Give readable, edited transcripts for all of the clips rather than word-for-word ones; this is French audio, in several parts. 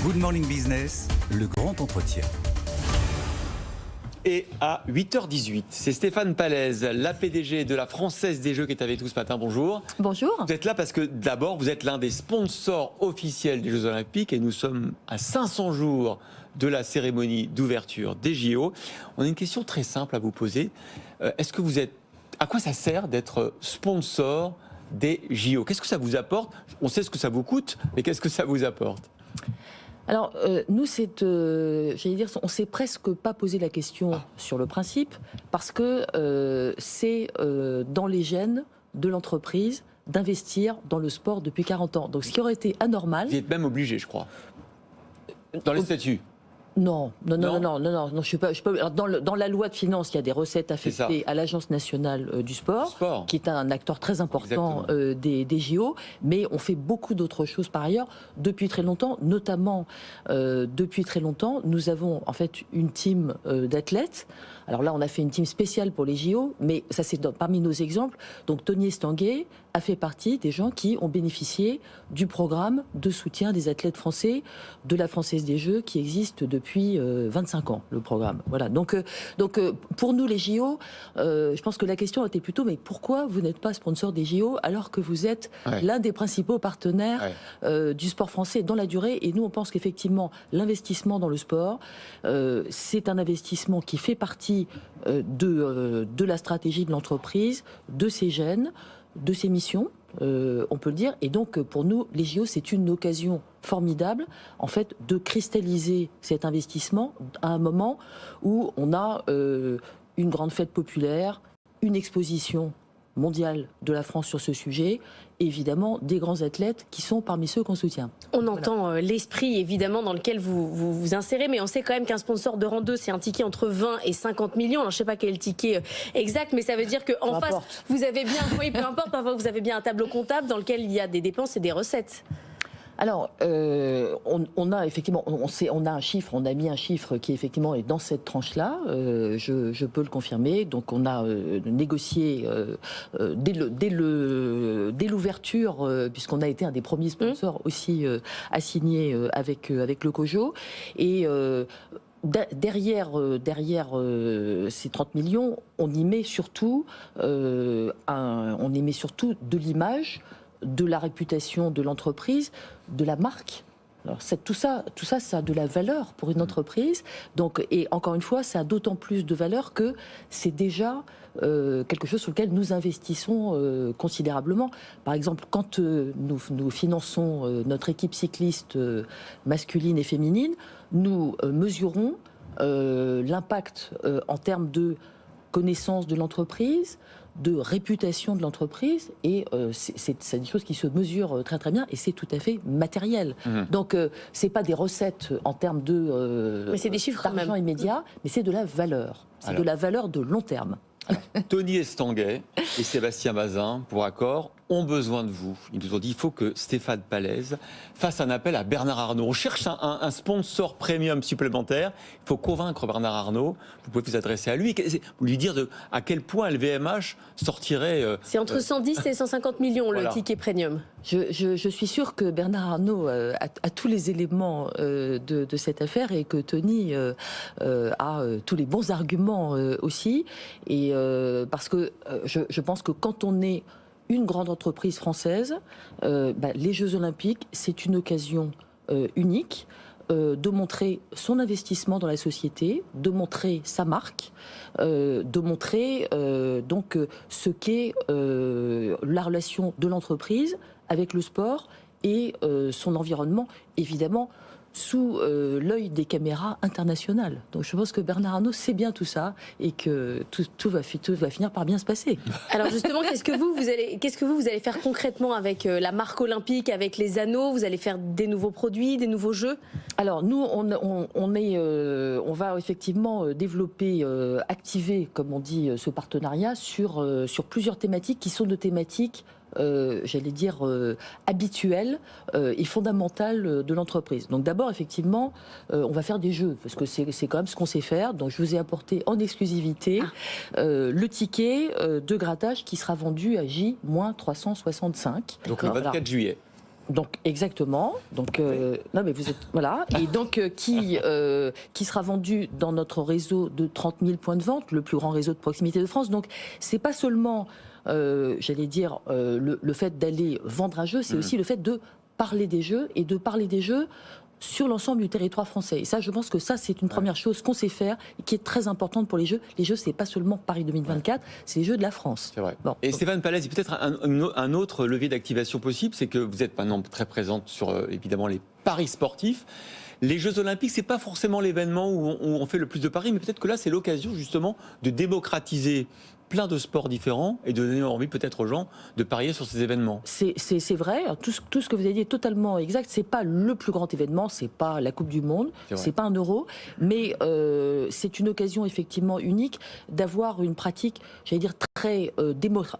Good Morning Business, le grand entretien. Et à 8h18, c'est Stéphane Pallez, la PDG de la Française des Jeux qui est avec nous ce matin. Bonjour. Bonjour. Vous êtes là parce que d'abord, vous êtes l'un des sponsors officiels des Jeux Olympiques et nous sommes à 500 jours de la cérémonie d'ouverture des JO. On a une question très simple à vous poser. Est-ce que vous êtes... À quoi ça sert d'être sponsor des JO? Qu'est-ce que ça vous apporte? On sait ce que ça vous coûte, mais qu'est-ce que ça vous apporte? Alors, nous, j'allais dire, on s'est presque pas posé la question sur le principe, parce que c'est dans les gènes de l'entreprise d'investir dans le sport depuis 40 ans. Donc, ce qui aurait été anormal... Vous êtes même obligé, je crois, dans les statuts. Non, je suis pas. Alors, dans la loi de finances, il y a des recettes affectées à l'Agence nationale du sport, qui est un acteur très important des JO, mais on fait beaucoup d'autres choses par ailleurs depuis très longtemps, notamment depuis très longtemps, nous avons en fait une team d'athlètes. Alors là, on a fait une team spéciale pour les JO, mais ça c'est parmi nos exemples. Donc Tony Estanguet a fait partie des gens qui ont bénéficié du programme de soutien des athlètes français de la Française des Jeux qui existe depuis 25 ans, le programme. Voilà. Donc pour nous les JO, je pense que la question était plutôt mais pourquoi vous n'êtes pas sponsor des JO alors que vous êtes l'un des principaux partenaires du sport français dans la durée? Et nous on pense qu'effectivement l'investissement dans le sport, c'est un investissement qui fait partie de la stratégie de l'entreprise, de ses gènes, de ses missions, on peut le dire. Et donc, pour nous, les JO, c'est une occasion formidable, en fait, de cristalliser cet investissement à un moment où on a une grande fête populaire, une exposition mondiale de la France sur ce sujet, et évidemment des grands athlètes qui sont parmi ceux qu'on soutient. On entend l'esprit évidemment dans lequel vous insérez, mais on sait quand même qu'un sponsor de rang 2, c'est un ticket entre 20 et 50 millions. Alors je ne sais pas quel est le ticket exact, mais ça veut dire qu'en face, vous avez bien, oui, peu importe, parfois vous avez bien un tableau comptable dans lequel il y a des dépenses et des recettes. Alors, on a effectivement, on a un chiffre, on a mis un chiffre qui effectivement est dans cette tranche-là. Je peux le confirmer. Donc, on a négocié dès l'ouverture, puisqu'on a été un des premiers sponsors aussi à signer avec le COJO. Et derrière ces 30 millions, on y met surtout de l'image, de la réputation de l'entreprise, de la marque. Alors tout ça, ça a de la valeur pour une entreprise. Donc, et encore une fois, ça a d'autant plus de valeur que c'est déjà quelque chose sur lequel nous investissons considérablement. Par exemple, quand nous finançons notre équipe cycliste masculine et féminine, nous mesurons l'impact en termes de connaissance de l'entreprise, de réputation de l'entreprise, et c'est des choses qui se mesurent très très bien, et c'est tout à fait matériel. Donc c'est pas des recettes en termes mais c'est des chiffres d'argent immédiat, mais c'est de la valeur. C'est de la valeur de long terme. Tony Estanguet et Sébastien Bazin, pour accord, ont besoin de vous. Ils nous ont dit qu'il faut que Stéphane Pallez fasse un appel à Bernard Arnault. On cherche un sponsor premium supplémentaire. Il faut convaincre Bernard Arnault. Vous pouvez vous adresser à lui. Vous lui dire à quel point LVMH sortirait... C'est entre 110 et 150 millions le ticket premium. Je suis sûre que Bernard Arnault a tous les éléments de cette affaire, et que Tony a tous les bons arguments aussi. Et parce que je pense que quand on est une grande entreprise française, les Jeux Olympiques, c'est une occasion unique de montrer son investissement dans la société, de montrer sa marque, de montrer donc ce qu'est la relation de l'entreprise avec le sport et son environnement, évidemment sous l'œil des caméras internationales. Donc je pense que Bernard Arnault sait bien tout ça, et que tout va finir par bien se passer. Alors justement, qu'est-ce que vous allez faire concrètement avec la marque olympique, avec les anneaux? Vous allez faire des nouveaux produits, des nouveaux jeux? Alors nous, on va effectivement développer, activer, comme on dit, ce partenariat sur plusieurs thématiques qui sont de thématiques j'allais dire, habituelle et fondamentale de l'entreprise. Donc d'abord, effectivement, on va faire des jeux, parce que c'est quand même ce qu'on sait faire. Donc je vous ai apporté en exclusivité le ticket de grattage qui sera vendu à J-365. Donc le 24 juillet. Donc exactement. Donc non mais vous êtes voilà et donc qui sera vendu dans notre réseau de 30 000 points de vente, le plus grand réseau de proximité de France. Donc c'est pas seulement j'allais dire le fait d'aller vendre un jeu, c'est aussi le fait de parler des jeux et de parler des jeux sur l'ensemble du territoire français. Et ça, je pense que ça, c'est une première chose qu'on sait faire et qui est très importante pour les Jeux. Les Jeux, c'est pas seulement Paris 2024, c'est les Jeux de la France. C'est vrai. Bon. Et Stéphane Pallez, peut-être un autre levier d'activation possible, c'est que vous êtes maintenant très présente sur, évidemment, les paris sportifs. Les Jeux Olympiques, c'est pas forcément l'événement où on fait le plus de paris, mais peut-être que là, c'est l'occasion, justement, de démocratiser plein de sports différents et de donner envie peut-être aux gens de parier sur ces événements. C'est vrai, tout ce que vous avez dit est totalement exact. C'est pas le plus grand événement, c'est pas la Coupe du Monde, c'est pas un Euro, mais c'est une occasion effectivement unique d'avoir une pratique, j'allais dire très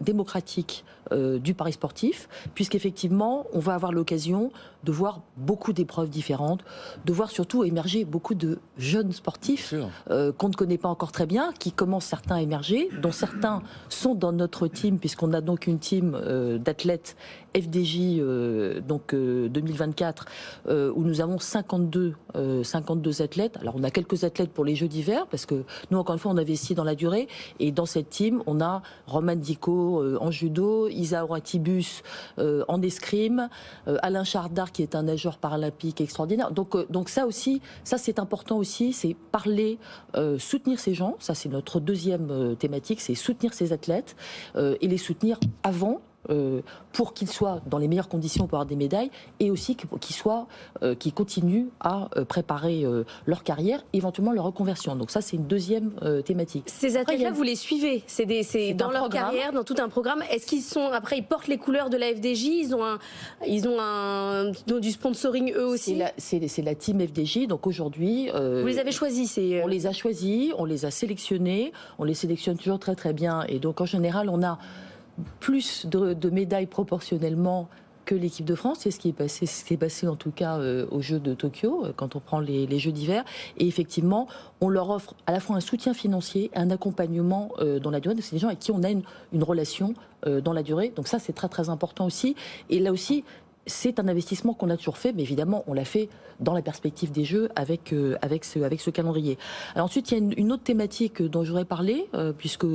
démocratique du pari sportif, puisqu'effectivement on va avoir l'occasion de voir beaucoup d'épreuves différentes, de voir surtout émerger beaucoup de jeunes sportifs qu'on ne connaît pas encore très bien, qui commencent certains à émerger, dont certains sont dans notre team, puisqu'on a donc une team d'athlètes FDJ 2024 où nous avons 52 athlètes. Alors on a quelques athlètes pour les Jeux d'hiver parce que nous encore une fois on investit dans la durée et dans cette team on a Roman Dico en judo, Isa Horatibus en escrime, Alain Chardard qui est un nageur paralympique extraordinaire. Donc ça aussi, ça c'est important aussi, c'est parler, soutenir ces gens. Ça c'est notre deuxième thématique, c'est soutenir ces athlètes et les soutenir avant. Pour qu'ils soient dans les meilleures conditions pour avoir des médailles et aussi qu'ils continuent à préparer leur carrière, éventuellement leur reconversion. Donc ça, c'est une deuxième thématique. Ces athlètes-là, vous les suivez, c'est dans leur carrière, dans tout un programme. Est-ce qu'ils sont après, ils portent les couleurs de la FDJ, ils ont du sponsoring eux aussi. C'est la team FDJ. Donc aujourd'hui, vous les avez choisis. On les a choisis, on les a sélectionnés, on les sélectionne toujours très très bien. Et donc en général, on a plus de médailles proportionnellement que l'équipe de France. C'est ce qui s'est passé en tout cas aux Jeux de Tokyo, quand on prend les Jeux d'hiver. Et effectivement, on leur offre à la fois un soutien financier, un accompagnement dans la durée. C'est des gens avec qui on a une relation dans la durée. Donc ça, c'est très très important aussi. Et là aussi, c'est un investissement qu'on a toujours fait, mais évidemment, on l'a fait dans la perspective des Jeux avec ce calendrier. Alors ensuite, il y a une autre thématique dont j'aurais parlé, puisque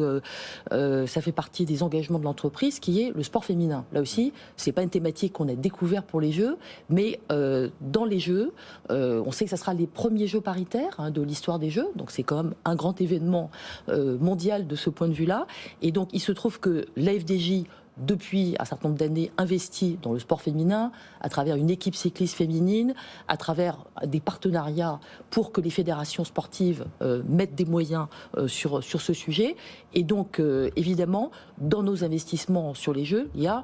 ça fait partie des engagements de l'entreprise, qui est le sport féminin. Là aussi, c'est pas une thématique qu'on a découvert pour les Jeux, mais dans les Jeux, on sait que ça sera les premiers Jeux paritaires de l'histoire des Jeux, donc c'est quand même un grand événement mondial de ce point de vue-là. Et donc, il se trouve que l'AFDJ depuis un certain nombre d'années, investi dans le sport féminin, à travers une équipe cycliste féminine, à travers des partenariats pour que les fédérations sportives mettent des moyens sur ce sujet. Et donc, évidemment, dans nos investissements sur les Jeux, il y a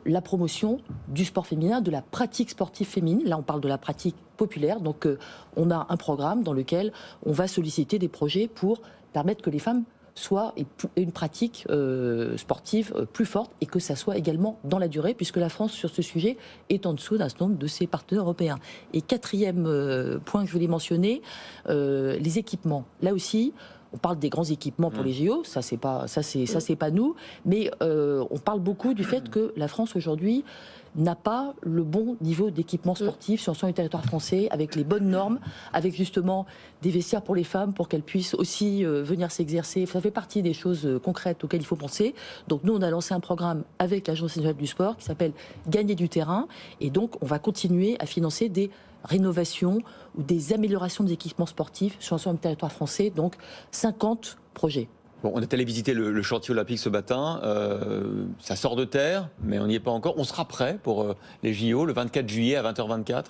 la promotion du sport féminin, de la pratique sportive féminine. Là, on parle de la pratique populaire. Donc, on a un programme dans lequel on va solliciter des projets pour permettre que les femmes soit une pratique sportive plus forte et que ça soit également dans la durée, puisque la France, sur ce sujet, est en dessous d'un certain nombre de ses partenaires européens. Et quatrième point que je voulais mentionner, les équipements. Là aussi, on parle des grands équipements pour les JO, ça c'est pas nous, mais on parle beaucoup du fait que la France aujourd'hui n'a pas le bon niveau d'équipement sportif sur l'ensemble du territoire français, avec les bonnes normes, avec justement des vestiaires pour les femmes pour qu'elles puissent aussi venir s'exercer. Ça fait partie des choses concrètes auxquelles il faut penser. Donc nous, on a lancé un programme avec l'Agence nationale du sport qui s'appelle Gagner du terrain. Et donc, on va continuer à financer des rénovations ou des améliorations des équipements sportifs sur l'ensemble du territoire français. Donc, 50 projets. Bon, on est allé visiter le chantier olympique ce matin. Ça sort de terre, mais on n'y est pas encore. On sera prêt pour les JO le 24 juillet à 20h24.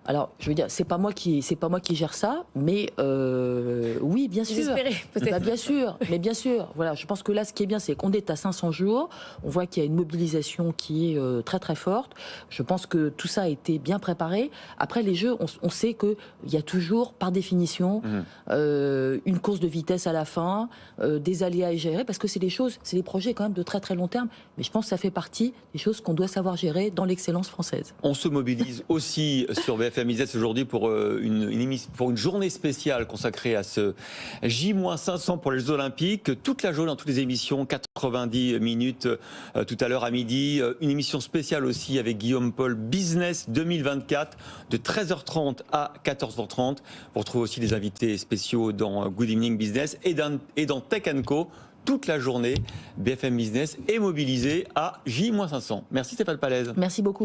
Alors, je veux dire, c'est pas moi qui gère ça, mais oui, bien sûr. Espérez, peut-être. Bah, bien sûr, mais bien sûr. Voilà, je pense que là, ce qui est bien, c'est qu'on est à 500 jours. On voit qu'il y a une mobilisation qui est très très forte. Je pense que tout ça a été bien préparé. Après les Jeux, on sait qu'il y a toujours, par définition, une course de vitesse à la fin, des aléas à gérer, parce que c'est des projets quand même de très très long terme. Mais je pense que ça fait partie des choses qu'on doit savoir gérer dans l'excellence française. On se mobilise aussi sur BFM BFM Business aujourd'hui pour une journée spéciale consacrée à ce J-500 pour les Jeux Olympiques. Toute la journée, dans toutes les émissions, 90 minutes tout à l'heure à midi. Une émission spéciale aussi avec Guillaume Paul, Business 2024, de 13h30 à 14h30. Vous retrouvez aussi des invités spéciaux dans Good Evening Business et dans Tech & Co. Toute la journée, BFM Business est mobilisé à J-500. Merci Stéphane Pallez. Merci beaucoup.